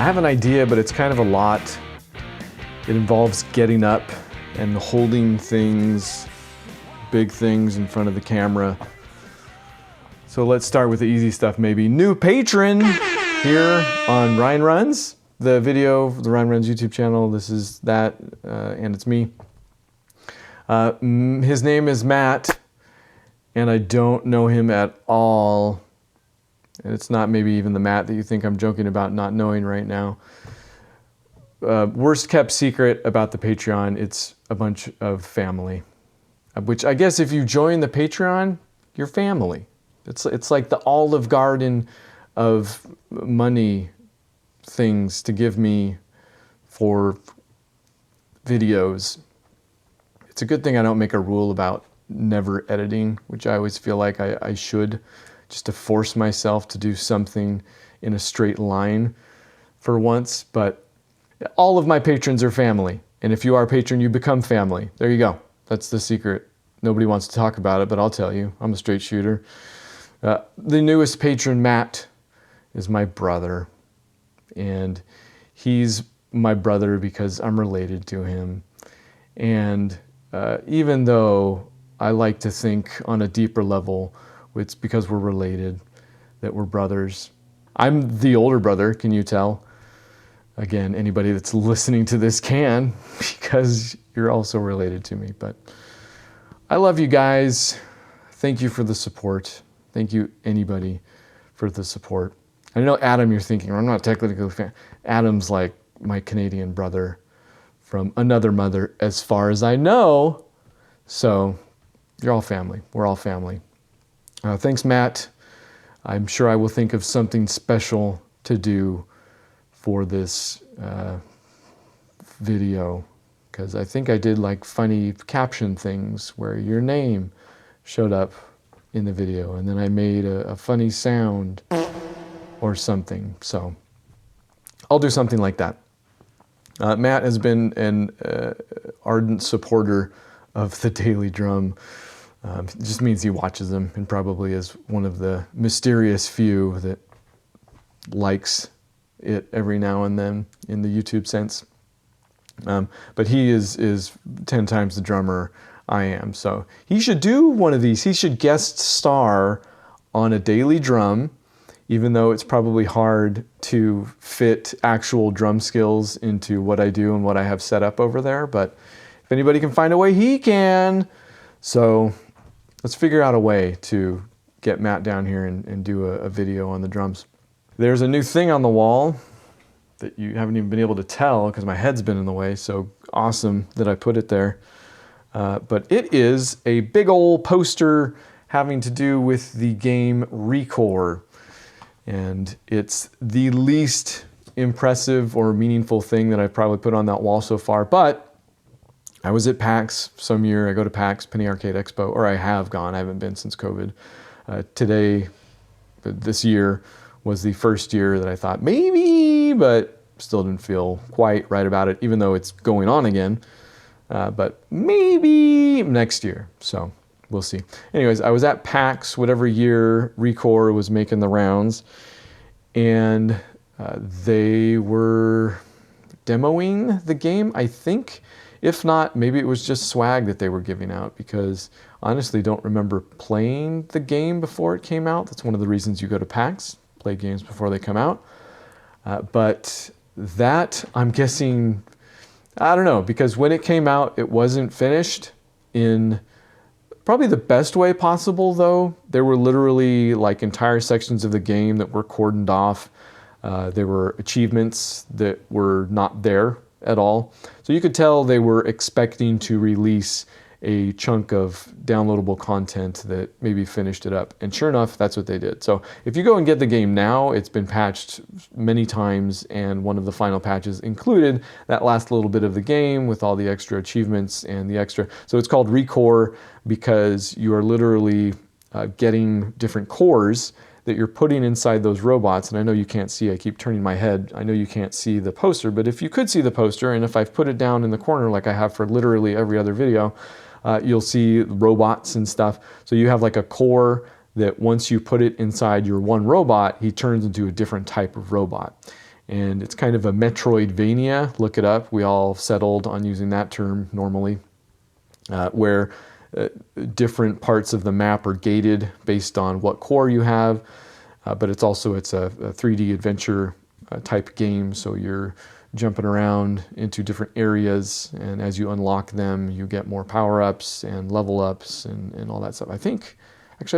have an idea, but it's kind of a lot. It involves getting up and holding things, big things in front of the camera. So let's start with the easy stuff maybe. New patron here on Ryan Runs, the video, the Ryan Runs YouTube channel. This is that, and it's me. His name is Matt, and I don't know him at all. And it's not maybe even the Matt that you think I'm joking about not knowing right now. Worst kept secret about the Patreon, it's a bunch of family. Which I guess if you join the Patreon, you're family. It's like the Olive Garden of money things to give me for videos. It's a good thing I don't make a rule about never editing, which I always feel like I should, just to force myself to do something in a straight line for once. But all of my patrons are family. And if you are a patron, you become family. There you go. That's the secret. Nobody wants to talk about it, but I'll tell you. I'm a straight shooter. The newest patron, Matt, is my brother. And he's my brother because I'm related to him. And even though I like to think on a deeper level, it's because we're related, that we're brothers. I'm the older brother, can you tell? Again, anybody that's listening to this can, because you're also related to me. But I love you guys. Thank you for the support. Thank you, anybody, for the support. I know, Adam, you're thinking, I'm not technically a fan. Adam's like my Canadian brother from another mother, as far as I know. So you're all family. We're all family. Thanks, Matt. I'm sure I will think of something special to do for this video, because I think I did like funny caption things where your name showed up in the video, and then I made a funny sound or something. So I'll do something like that. Matt has been an ardent supporter of the Daily Drum. It just means he watches them and probably is one of the mysterious few that likes it every now and then in the YouTube sense. But he is 10 times the drummer I am. So he should do one of these. He should guest star on a Daily Drum, even though it's probably hard to fit actual drum skills into what I do and what I have set up over there. But if anybody can find a way, he can. So let's figure out a way to get Matt down here and do a video on the drums. There's a new thing on the wall that you haven't even been able to tell because my head's been in the way. So awesome that I put it there. But it is a big old poster having to do with the game Recore. And it's the least impressive or meaningful thing that I've probably put on that wall so far. But I was at PAX some year. I go to PAX, Penny Arcade Expo, or I have gone. I haven't been since COVID. This year was the first year that I thought maybe, but still didn't feel quite right about it, even though it's going on again. But maybe next year. So we'll see. Anyways, I was at PAX, whatever year Recore was making the rounds, and they were demoing the game, I think. If not, maybe it was just swag that they were giving out, because honestly don't remember playing the game before it came out. That's one of the reasons you go to PAX, play games before they come out. But that, I'm guessing, I don't know, because when it came out, it wasn't finished in probably the best way possible, though. There were literally like entire sections of the game that were cordoned off. There were achievements that were not there at all. So you could tell they were expecting to release a chunk of downloadable content that maybe finished it up. And sure enough, that's what they did. So if you go and get the game now, it's been patched many times, and one of the final patches included that last little bit of the game with all the extra achievements and the extra. So it's called Recore because you are literally getting different cores that you're putting inside those robots. And I know you can't see, I keep turning my head. I know you can't see the poster, but if you could see the poster, and if I've put it down in the corner like I have for literally every other video, you'll see robots and stuff. So you have like a core that once you put it inside your one robot, he turns into a different type of robot. And it's kind of a Metroidvania. Look it up. We all settled on using that term normally, where different parts of the map are gated based on what core you have. But it's a 3D adventure type game. So you're jumping around into different areas, and as you unlock them, you get more power-ups and level ups and all that stuff. I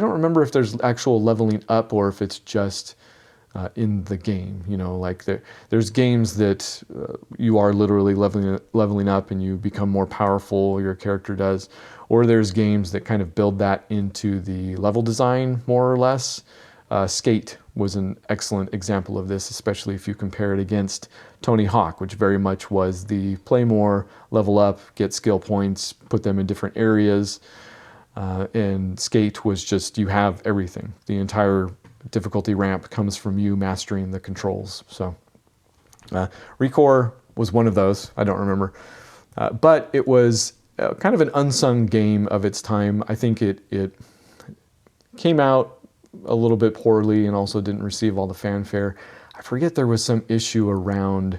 don't remember if there's actual leveling up or if it's just in the game. Like there's games that you are literally leveling up and you become more powerful, your character does, or there's games that kind of build that into the level design more or less. Skate was an excellent example of this, especially if you compare it against Tony Hawk, which very much was the play more, level up, get skill points, put them in different areas. And Skate was just, you have everything. The entire difficulty ramp comes from you mastering the controls. So Recore was one of those. I don't remember. But it was kind of an unsung game of its time. I think it came out a little bit poorly and also didn't receive all the fanfare. I forget, there was some issue around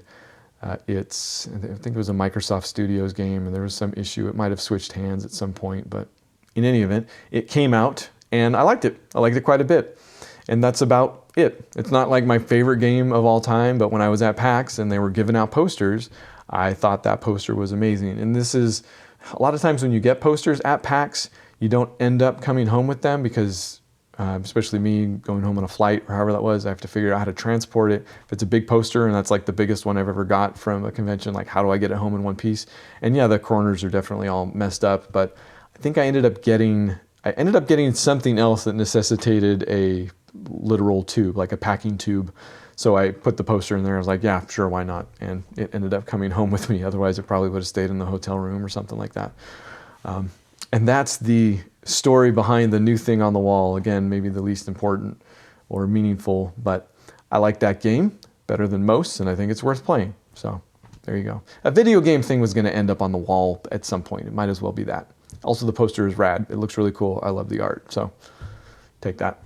I think it was a Microsoft Studios game, and there was some issue. It might have switched hands at some point, but in any event, it came out and I liked it. I liked it quite a bit. And that's about it. It's not like my favorite game of all time, but when I was at PAX and they were giving out posters, I thought that poster was amazing. And this is, a lot of times when you get posters at PAX, you don't end up coming home with them because especially me going home on a flight or however that was, I have to figure out how to transport it. If it's a big poster, and that's like the biggest one I've ever got from a convention, like how do I get it home in one piece? And yeah, the corners are definitely all messed up, but I think I ended up getting something else that necessitated a literal tube, like a packing tube. So I put the poster in there. I was like, yeah, sure, why not? And it ended up coming home with me. Otherwise, it probably would have stayed in the hotel room or something like that. And that's the story behind the new thing on the wall. Again, maybe the least important or meaningful, but I like that game better than most, and I think it's worth playing. So there you go. A video game thing was going to end up on the wall at some point. It might as well be that. Also, the poster is rad. It looks really cool. I love the art. So take that.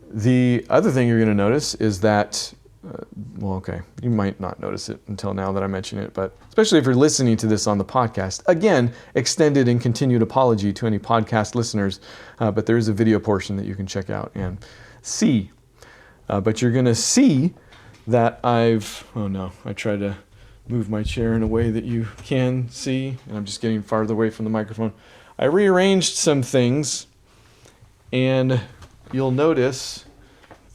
The other thing you're going to notice is that, you might not notice it until now that I mention it, but especially if you're listening to this on the podcast, again, extended and continued apology to any podcast listeners, but there is a video portion that you can check out and see. But you're going to see that I tried to move my chair in a way that you can see, and I'm just getting farther away from the microphone. I rearranged some things, and you'll notice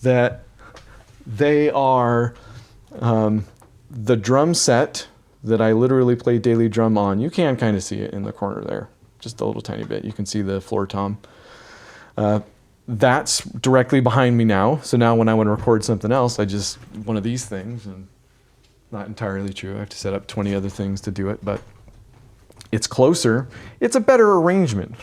that they are the drum set that I literally play daily drum on. You can kind of see it in the corner there, just a little tiny bit. You can see the floor tom. That's directly behind me now. So now when I want to record something else, I just, one of these things, and not entirely true. I have to set up 20 other things to do it, but it's closer. It's a better arrangement.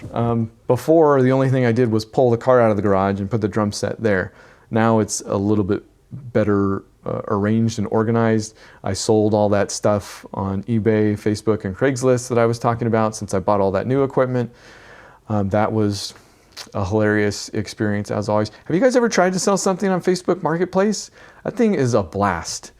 Before, the only thing I did was pull the car out of the garage and put the drum set there. Now it's a little bit better arranged and organized. I sold all that stuff on eBay, Facebook, and Craigslist that I was talking about since I bought all that new equipment. That was a hilarious experience as always. Have you guys ever tried to sell something on Facebook Marketplace? That thing is a blast.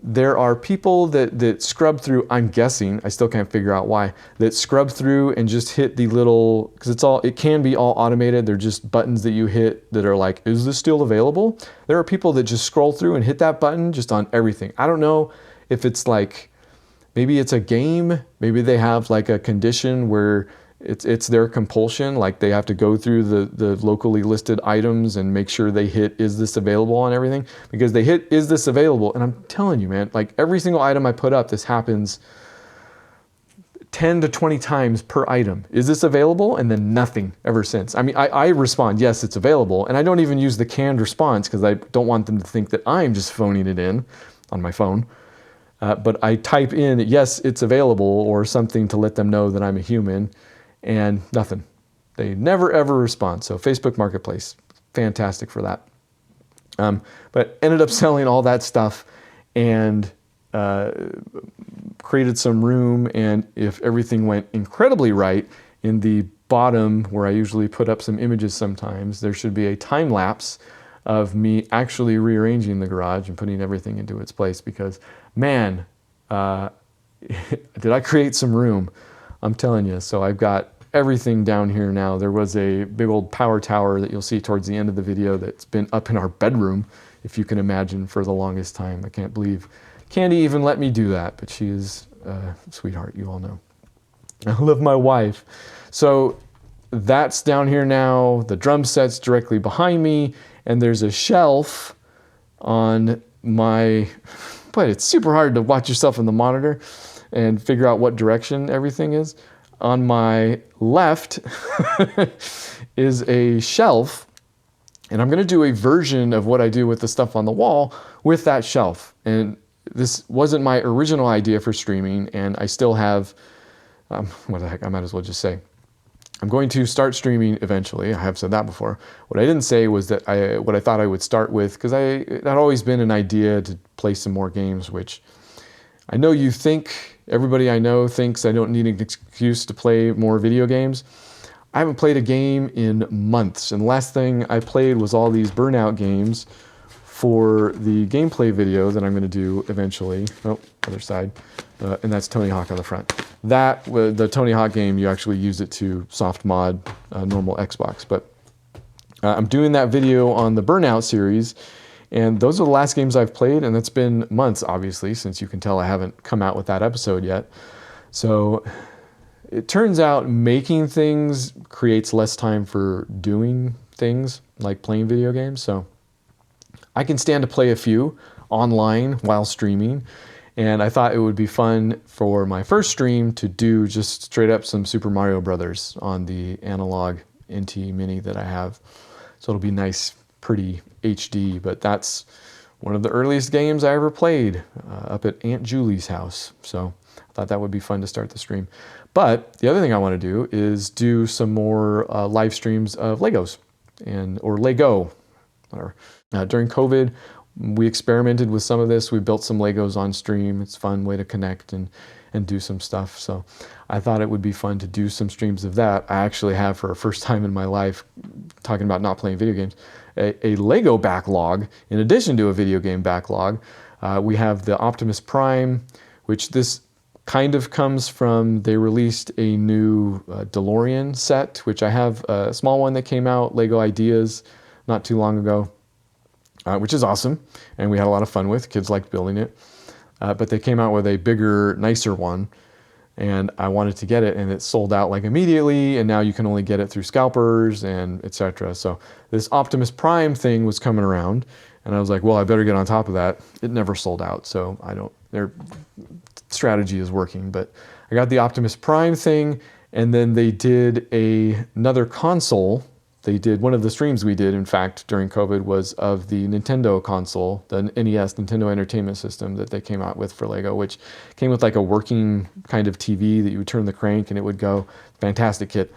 There are people that scrub through, I'm guessing, I still can't figure out why, that scrub through and just hit the little, because it can be all automated. They're just buttons that you hit that are like, is this still available? There are people that just scroll through and hit that button just on everything. I don't know if it's like, maybe it's a game, maybe they have like a condition where it's their compulsion, like they have to go through the locally listed items and make sure they hit, is this available on everything? Because they hit, is this available? And I'm telling you, man, like every single item I put up, this happens 10 to 20 times per item. Is this available? And then nothing ever since. I mean, I respond, yes, it's available. And I don't even use the canned response because I don't want them to think that I'm just phoning it in on my phone. But I type in, yes, it's available, or something to let them know that I'm a human. And nothing. They never ever respond. So Facebook Marketplace, fantastic for that. But ended up selling all that stuff and created some room. And if everything went incredibly right, in the bottom where I usually put up some images sometimes, there should be a time lapse of me actually rearranging the garage and putting everything into its place, because man, did I create some room, I'm telling you. So I've got everything down here now. There was a big old power tower that you'll see towards the end of the video that's been up in our bedroom, if you can imagine, for the longest time. I can't believe Candy even let me do that, but she is a sweetheart, you all know. I love my wife. So that's down here now. The drum set's directly behind me, and there's a shelf on my, but it's super hard to watch yourself in the monitor and figure out what direction everything is. On my left is a shelf, and I'm going to do a version of what I do with the stuff on the wall with that shelf. And this wasn't my original idea for streaming, and I still have, what the heck, I might as well just say, I'm going to start streaming eventually. I have said that before. What I didn't say was that what I thought I would start with, because it had always been an idea to play some more games, which I know you think, everybody I know thinks I don't need an excuse to play more video games. I haven't played a game in months, and the last thing I played was all these Burnout games for the gameplay video that I'm going to do eventually. Oh, other side. And that's Tony Hawk on the front. That, the Tony Hawk game, you actually use it to soft mod normal Xbox. But I'm doing that video on the Burnout series, and those are the last games I've played, and it's been months, obviously, since you can tell I haven't come out with that episode yet. So it turns out making things creates less time for doing things like playing video games. So I can stand to play a few online while streaming, and I thought it would be fun for my first stream to do just straight up some Super Mario Brothers on the analog NT Mini that I have. So it'll be nice, pretty HD, but that's one of the earliest games I ever played up at Aunt Julie's house. So I thought that would be fun to start the stream. But the other thing I want to do is do some more live streams of Legos or Lego, whatever. During COVID, we experimented with some of this. We built some Legos on stream. It's a fun way to connect and do some stuff. So I thought it would be fun to do some streams of that. I actually have, for a first time in my life, talking about not playing video games, a Lego backlog in addition to a video game backlog. We have the Optimus Prime, which this kind of comes from, they released a new DeLorean set, which I have a small one that came out, Lego Ideas, not too long ago, which is awesome, and we had a lot of fun with. Kids liked building it. But they came out with a bigger, nicer one, and I wanted to get it, and it sold out like immediately, and now you can only get it through scalpers and etc. So this Optimus Prime thing was coming around, and I was like, well, I better get on top of that. It never sold out, so their strategy is working. But I got the Optimus Prime thing, and then they did another console. They did, one of the streams we did, in fact, during COVID was of the Nintendo console, the NES, Nintendo Entertainment System, that they came out with for Lego, which came with like a working kind of TV that you would turn the crank and it would go. Fantastic kit.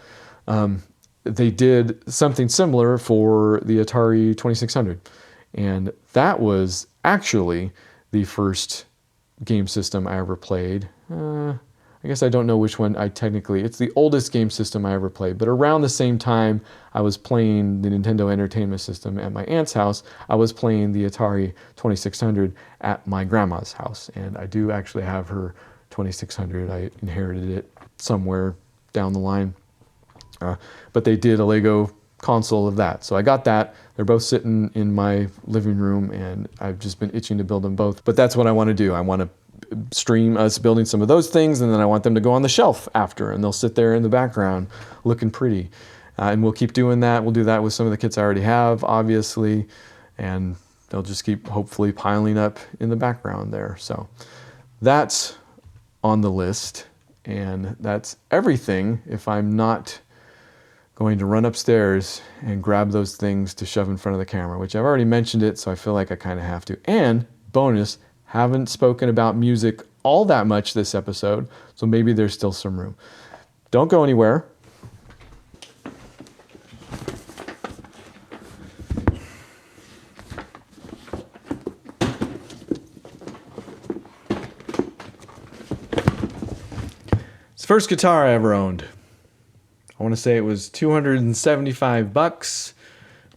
They did something similar for the Atari 2600. And that was actually the first game system I ever played. I guess I don't know which one it's the oldest game system I ever played, but around the same time I was playing the Nintendo Entertainment System at my aunt's house, I was playing the Atari 2600 at my grandma's house. And I do actually have her 2600. I inherited it somewhere down the line. But they did a Lego console of that. So I got that. They're both sitting in my living room, and I've just been itching to build them both. But that's what I want to do. I want to stream us building some of those things, and then I want them to go on the shelf after, and they'll sit there in the background looking pretty. And we'll keep doing that. We'll do that with some of the kits I already have, obviously, and they'll just keep hopefully piling up in the background there. So that's on the list, and that's everything if I'm not going to run upstairs and grab those things to shove in front of the camera, which I've already mentioned it, so I feel like I kind of have to. And bonus, haven't spoken about music all that much this episode, so maybe there's still some room. Don't go anywhere. It's the first guitar I ever owned. I want to say it was $275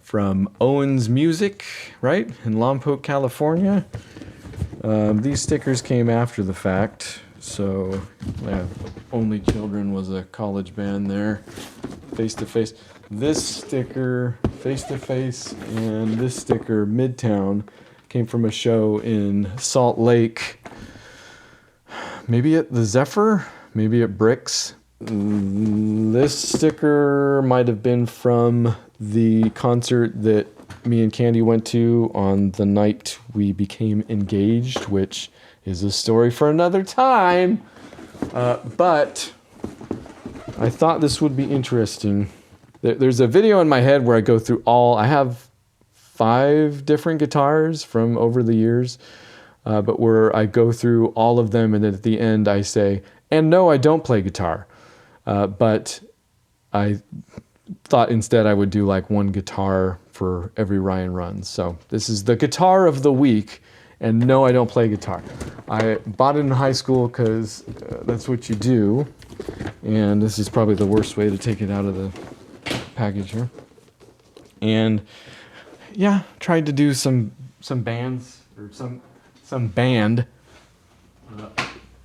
from Owens Music, right, in Lompoc, California. These stickers came after the fact, so yeah, Only Children was a college band there. Face to Face. This sticker, Face to Face, and this sticker, Midtown, came from a show in Salt Lake. Maybe at the Zephyr, maybe at Bricks. This sticker might have been from the concert that me and Candy went to on the night we became engaged, which is a story for another time. But I thought this would be interesting. There's a video in my head where I go through I have 5 different guitars from over the years, but where I go through all of them, and then at the end I say, and no, I don't play guitar. But I thought instead I would do like one guitar for every Ryan runs. So this is the guitar of the week, and no, I don't play guitar. I bought it in high school because that's what you do, and this is probably the worst way to take it out of the package here. And yeah, tried to do some bands, or some band,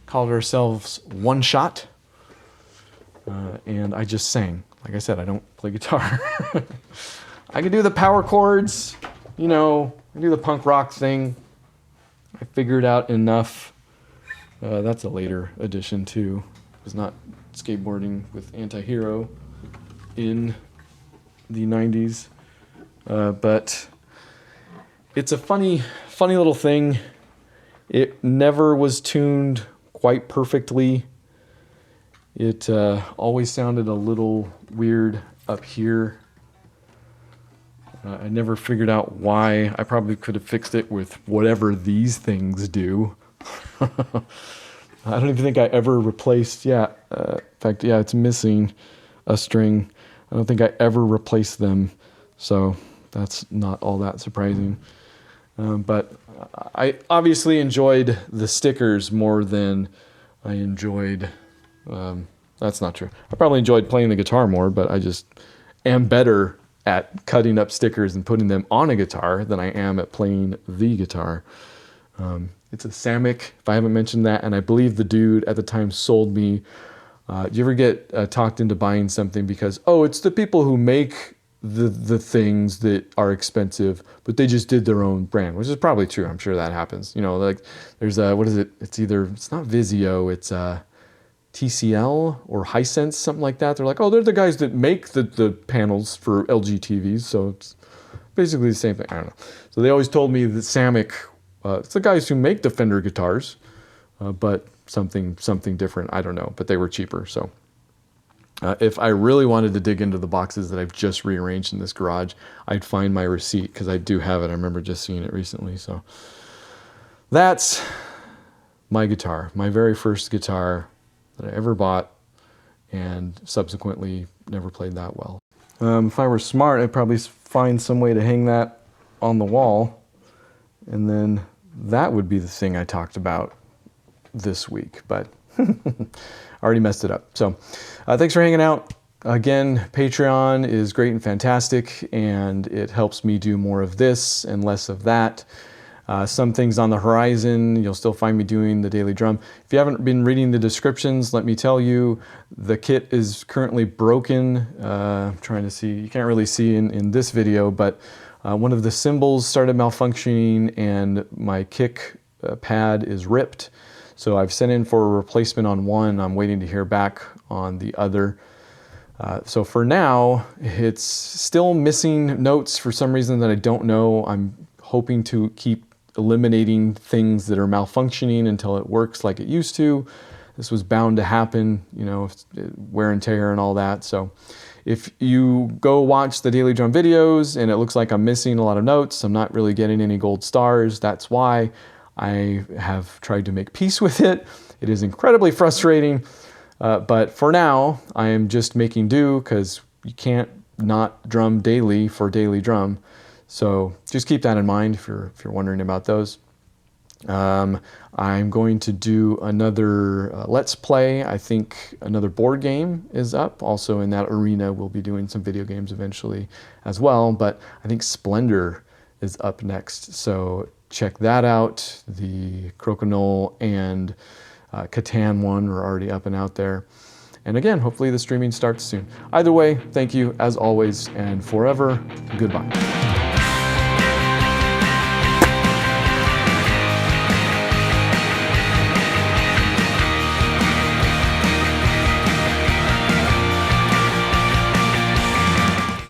called ourselves One Shot, and I just sang. Like I said, I don't play guitar. I can do the power chords, I do the punk rock thing. I figured out enough. That's a later addition too. I was not skateboarding with Anti-Hero in the 90s. But it's a funny little thing. It never was tuned quite perfectly. It always sounded a little weird up here. I never figured out why. I probably could have fixed it with whatever these things do. I don't even think I ever replaced, in fact, it's missing a string. I don't think I ever replaced them, so that's not all that surprising. But I obviously enjoyed the stickers more than I enjoyed... that's not true. I probably enjoyed playing the guitar more, but I just am better at cutting up stickers and putting them on a guitar than I am at playing the guitar. It's a Samick, if I haven't mentioned that, and I believe the dude at the time sold me. Do you ever get talked into buying something because, it's the people who make the things that are expensive, but they just did their own brand, which is probably true. I'm sure that happens. Like there's what is it? It's not Vizio, it's TCL or Hisense, something like that. They're like, they're the guys that make the panels for LG TVs, so it's basically the same thing. I don't know. So they always told me that Samick, it's the guys who make the Fender guitars, but something different. I don't know, but they were cheaper. So if I really wanted to dig into the boxes that I've just rearranged in this garage, I'd find my receipt, because I do have it. I remember just seeing it recently. So that's my guitar, my very first guitar that I ever bought, and subsequently never played that well. If I were smart, I'd probably find some way to hang that on the wall, and then that would be the thing I talked about this week, but I already messed it up. So thanks for hanging out. Again, Patreon is great and fantastic, and it helps me do more of this and less of that. Some things on the horizon. You'll still find me doing the daily drum. If you haven't been reading the descriptions, let me tell you, the kit is currently broken. I'm trying to see, you can't really see in this video, but one of the cymbals started malfunctioning and my kick pad is ripped. So I've sent in for a replacement on one. I'm waiting to hear back on the other. So for now, it's still missing notes for some reason that I don't know. I'm hoping to keep eliminating things that are malfunctioning until it works like it used to. This was bound to happen, wear and tear and all that. So if you go watch the Daily Drum videos and it looks like I'm missing a lot of notes, I'm not really getting any gold stars, that's why. I have tried to make peace with it. It is incredibly frustrating, but for now, I am just making do, because you can't not drum daily for Daily Drum. So just keep that in mind if you're wondering about those. I'm going to do another Let's Play. I think another board game is up. Also in that arena, we'll be doing some video games eventually as well. But I think Splendor is up next. So check that out. The Crokinole and Catan one are already up and out there. And again, hopefully the streaming starts soon. Either way, thank you as always, and forever, goodbye.